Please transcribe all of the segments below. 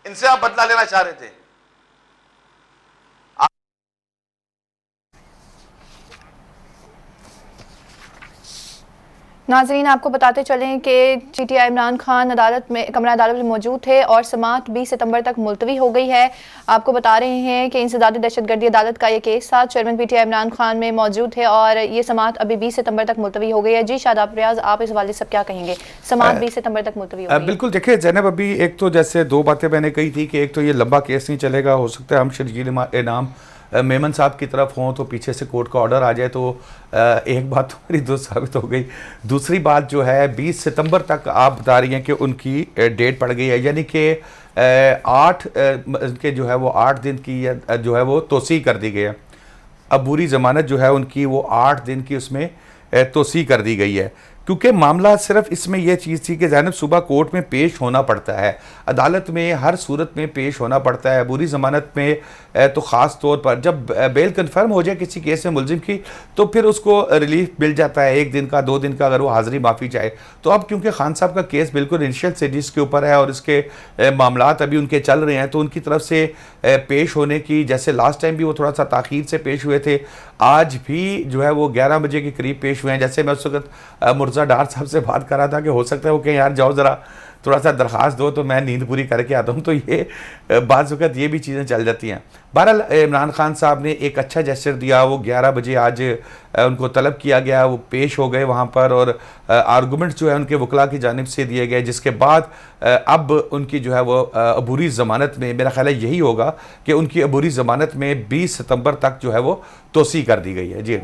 इनसे आप बदला लेना चाह रहे थे। नाजरीन, आपको बताते चलें कि GTI इमरान खान कमरा अदालत में मौजूद थे और समाअत 20 सितंबर तक मुलतवी हो गई है। आपको बता रहे हैं कि इंसदादी दहशतगर्दी अदालत का ये केस था। चेयरमैन PTI इमरान खान में मौजूद थे और ये समाअत अभी 20 सितंबर तक मुलतवी हो गई है। जी शादाब रियाज, आप इस हवाले से क्या कहेंगे? समाअत 20 सितंबर तक मुलतवी हो गई। बिल्कुल, देखिए ज़ैनब, अभी एक तो जैसे दो बातें मैंने कही थी कि एक तो ये लंबा केस नहीं चलेगा, हो सकता है हम शर्जील इनाम मेमन साहब की तरफ हों तो पीछे से कोर्ट का ऑर्डर आ जाए, तो एक बात तो मेरी दोस्त साबित हो गई। दूसरी बात जो है 20 सितंबर तक आप बता रही हैं कि उनकी डेट पड़ गई है, यानी कि 8 के जो है वो 8 दिन की जो है वो तोसी कर दी गई है। अबूरी ज़मानत जो है उनकी वो 8 दिन की उसमें तोसी कर दी गई है, क्योंकि मामला सिर्फ इसमें यह चीज़ थी कि ज़ैनब सुबह कोर्ट में पेश होना पड़ता है, अदालत में हर सूरत में पेश होना पड़ता है। बुरी ज़मानत में तो ख़ास तौर पर जब बेल कन्फर्म हो जाए किसी केस में मुलजिम की, तो फिर उसको रिलीफ मिल जाता है 1 दिन का 2 दिन का, अगर वो हाज़िरी माफ़ी चाहे। तो अब क्योंकि खान साहब का केस बिल्कुल इनिशियल स्टेजेस के ऊपर है और इसके मामलात अभी उनके चल रहे हैं, तो उनकी तरफ से पेश होने की, जैसे लास्ट टाइम भी वो थोड़ा सा ताख़ीर से पेश हुए थे, आज भी जो है वो 11 बजे के करीब पेश हुए हैं। जैसे मैं उस वक्त मुर्जा डार साहब से बात कर रहा था कि हो सकता है वो कहीं यार जाओ ज़रा थोड़ा सा दरख्वास्त दो तो मैं नींद पूरी करके आता हूँ, तो ये बाज़ वक़्त ये भी चीज़ें चल जाती हैं। बहरहाल इमरान खान साहब ने एक अच्छा जेस्चर दिया, वो 11 बजे आज उनको तलब किया गया, वो पेश हो गए वहाँ पर और आर्गूमेंट जो है उनके वकला की जानिब से दिए गए, जिसके बाद अब उनकी जो है वो अबूरी ज़मानत में, मेरा ख्याल है यही होगा कि उनकी अबूरी ज़मानत में 20 सितंबर तक जो है वो तोसी कर दी गई है।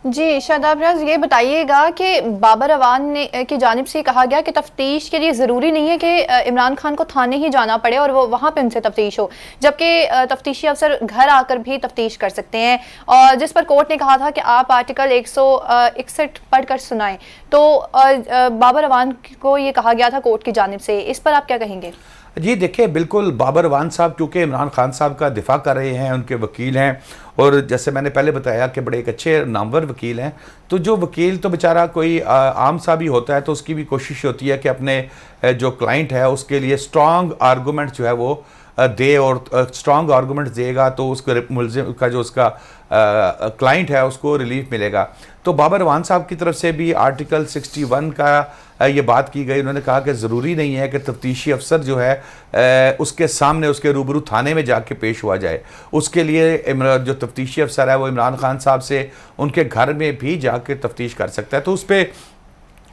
जी शादाब रियाज, ये बताइएगा कि बाबर अवान ने की जानिब से कहा गया कि तफ्तीश के लिए ज़रूरी नहीं है कि इमरान खान को थाने ही जाना पड़े और वो वहाँ पे उनसे तफ्तीश हो, जबकि तफ्तीशी अफसर घर आकर भी तफ्तीश कर सकते हैं, और जिस पर कोर्ट ने कहा था कि आप आर्टिकल 161 पढ़ कर सुनाएं। तो बाबर अवान को ये कहा गया था कोर्ट की जानिब से, इस पर आप क्या कहेंगे? जी देखिए, बिल्कुल बाबर अवान साहब क्योंकि इमरान खान साहब का दिफा कर रहे हैं, उनके वकील हैं, और जैसे मैंने पहले बताया कि बड़े एक अच्छे नामवर वकील हैं, तो जो वकील तो बेचारा कोई आम सा भी होता है, तो उसकी भी कोशिश होती है कि अपने जो क्लाइंट है उसके लिए स्ट्रॉन्ग आर्गूमेंट जो है वो दे, और स्ट्रॉन्ग आर्गूमेंट देगा तो उसको मुलजिम का जो उसका क्लाइंट है उसको रिलीफ मिलेगा। तो बाबर अवान साहब की तरफ से भी आर्टिकल 61 का ये बात की गई। उन्होंने कहा कि ज़रूरी नहीं है कि तफ्तीशी अफसर जो है उसके सामने, उसके रूबरू थाने में जाके पेश हुआ जाए, उसके लिए जो तफ्तीशी अफसर है वो इमरान खान साहब से उनके घर में भी जाके तफ्तीश कर सकता है। तो उस पर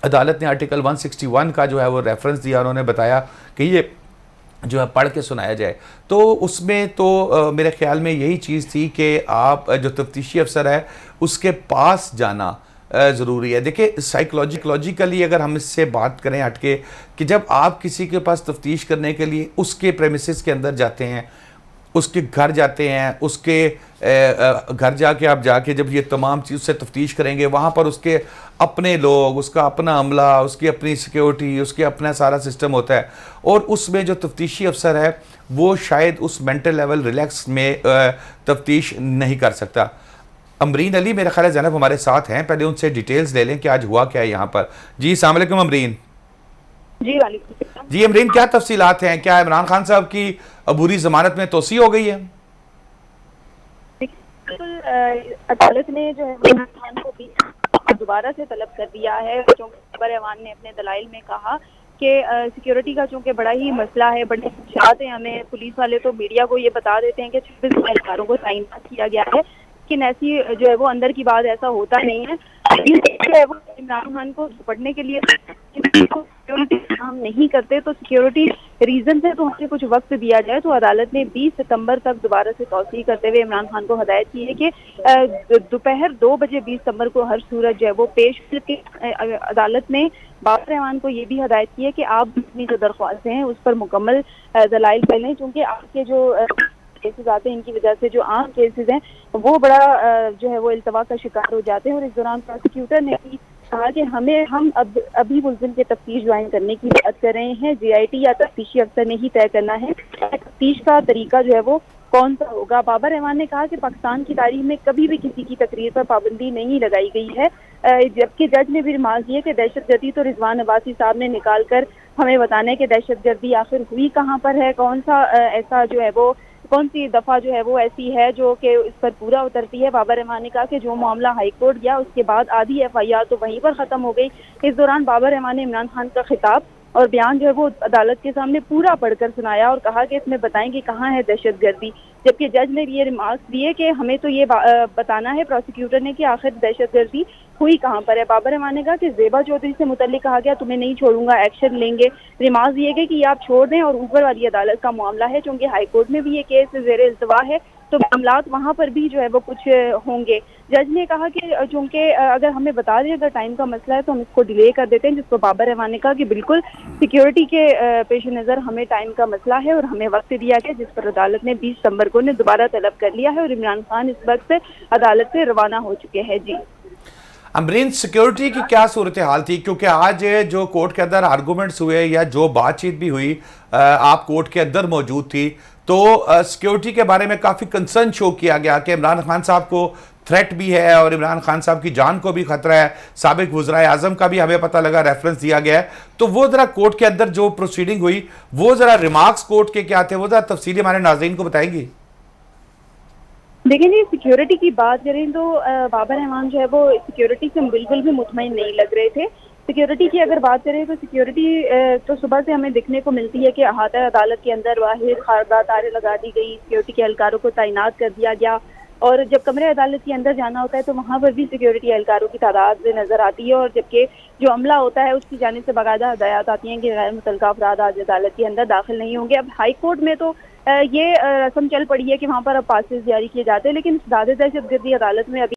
अदालत ने आर्टिकल 161 का जो है वो रेफरेंस दिया, उन्होंने बताया कि ये जो है पढ़ के सुनाया जाए। तो उसमें तो मेरे ख्याल में यही चीज़ थी कि आप जो तफ्तीशी अफसर है उसके पास जाना ज़रूरी है। देखिए साइकोलॉजिकली अगर हम इससे बात करें हटके, कि जब आप किसी के पास तफ्तीश करने के लिए उसके प्रेमिसेस के अंदर जाते हैं, उसके घर जाते हैं, उसके घर जाके जब ये तमाम चीज़ से तफ्तीश करेंगे, वहाँ पर उसके अपने लोग, उसका अपना अमला, उसकी अपनी सिक्योरिटी, उसके अपना सारा सिस्टम होता है, और उसमें जो तफ्तीशी अफसर है वो शायद उस मेंटल लेवल रिलैक्स में तफ्तीश नहीं कर सकता। अमरीन अली मेरा ख्याल है ज़ैनब हमारे साथ हैं, पहले उनसे डिटेल्स ले लें कि आज हुआ क्या है यहाँ पर। जी अस्सलाम वालेकुम अमरीन। जी अमरीन, क्या तफसीलात हैं? क्या इमरान खान साहब की अबूरी जमानत में तोसी हो गई है? अदालत ने जो है इमरान खान को भी दोबारा से तलब कर दिया है, क्योंकि बाबर अवान ने अपने दलाइल में कहा कि सिक्योरिटी का चूंकि बड़ा ही मसला है, बड़े खदशात हैं हमें। पुलिस वाले तो मीडिया को ये बता देते हैं कि 26 एहलकारों को साइन किया गया है, लेकिन ऐसी जो है वो अंदर की बात ऐसा होता नहीं है। जो है वो इमरान खान को पढ़ने के लिए सिक्योरिटी काम नहीं करते, तो सिक्योरिटी रीजन से तो हमें कुछ वक्त दिया जाए। तो अदालत ने 20 सितंबर तक दोबारा से तौसीह करते हुए इमरान खान को हदायत की है कि दोपहर 2 बजे 20 सितंबर को हर सूरत जो है वो पेश करके अदालत ने बाबर रहमान को ये भी हदायत की है कि आप अपनी जो दरख्वास्तें हैं उस पर मुकम्मल दलाइल कर लें, क्योंकि आपके जो केसेस आते हैं इनकी वजह से जो आम केसेस हैं वो बड़ा जो है वो इल्तवा का शिकार हो जाते हैं। और इस दौरान प्रोसिक्यूटर ने भी कहा कि हम अभी मुल्जिम के तफ्तीश ज्वाइन करने की बात कर रहे हैं, GIT या तफ्तीशी अफसर ने ही तय करना है तफ्तीश का तरीका जो है वो कौन सा होगा। बाबर रहमान ने कहा कि पाकिस्तान की तारीख में कभी भी किसी की तकरीर पर पाबंदी नहीं लगाई गई है, जबकि जज ने भी रिमार्क किया कि दहशतगर्दी तो रिजवान अब्बासी साहब ने निकाल कर हमें बताना है कि दहशतगर्दी आखिर हुई कहाँ पर है, कौन सा ऐसा जो है वो कौन सी दफ़ा जो है वो ऐसी है जो कि इस पर पूरा उतरती है। बाबर रहमान ने कहा कि जो मामला हाई कोर्ट गया उसके बाद आधी FIR तो वहीं पर ख़त्म हो गई। इस दौरान बाबर रहमान ने इमरान खान का खिताब और बयान जो है वो अदालत के सामने पूरा पढ़कर सुनाया और कहा कि इसमें बताएं कि कहाँ है दहशतगर्दी। जबकि जज ने ये रिमार्क्स दिए कि हमें तो ये बताना है प्रोसिक्यूटर ने कि आखिर दहशतगर्दी हुई कहाँ पर है। बाबर रहमान ने कहा कि ज़ेबा चौधरी से मुतल्लिक कहा गया तुम्हें नहीं छोड़ूंगा, एक्शन लेंगे। रिमार्क्स दिए गए कि ये आप छोड़ दें और ऊपर वाली अदालत का मामला है, चूंकि हाई कोर्ट में भी ये केस ज़ेर इल्तवा है तो मामलात वहाँ पर भी जो है वो कुछ होंगे। जज ने कहा कि चूंकि अगर हमें बता दें अगर टाइम का मसला है तो हम इसको डिले कर देते हैं, जिसको बाबर रहमान ने कहा कि बिल्कुल सिक्योरिटी के पेश नज़र हमें टाइम का मसला है और हमें वक्त दिया गया, जिस पर अदालत ने 20 सितंबर को ने दोबारा तलब कर लिया है और इमरान खान इस वक्त अदालत से रवाना हो चुके हैं। जी अमरीन, सिक्योरिटी की क्या सूरत हाल थी, क्योंकि आज जो कोर्ट के अंदर आर्गूमेंट्स हुए या जो बातचीत भी हुई, आप कोर्ट के अंदर मौजूद थी, तो सिक्योरिटी के बारे में काफ़ी कंसर्न शो किया गया कि इमरान खान साहब को थ्रेट भी है और इमरान खान साहब की जान को भी खतरा है। साबिक वज़राए आज़म का भी हमें पता लगा रेफरेंस दिया गया है। तो वो ज़रा कोर्ट के अंदर जो प्रोसीडिंग हुई, वो ज़रा रिमार्क्स कोर्ट के क्या थे, वो ज़रा तफसीली हमारे नाज़रीन को बताएंगी। देखिए जी, सिक्योरिटी की बात करें तो बाबर रहमान जो है वो सिक्योरिटी से बिल्कुल भी मुतमईन नहीं लग रहे थे। सिक्योरिटी की अगर बात करें तो सिक्योरिटी तो सुबह से हमें दिखने को मिलती है कि अहाता अदालत के अंदर वाहिद खारदा तारे लगा दी गई, सिक्योरिटी के एहलकारों को तैनात कर दिया गया और जब कमरे अदालत के अंदर जाना होता है तो वहाँ पर भी सिक्योरिटी एहलकारों की तादाद नजर आती है और जबकि जो अमला होता है उसकी जानिब से बाकायदा हदायत आती हैं कि गैर मुतल्लिका अफराद आज अदालत के अंदर दाखिल नहीं होंगे। अब हाई कोर्ट में तो ये रस्म चल पड़ी है कि वहाँ पर अब पासेस जारी किए जाते हैं, लेकिन ज़्यादा दहशतगर्दी अदालत में अभी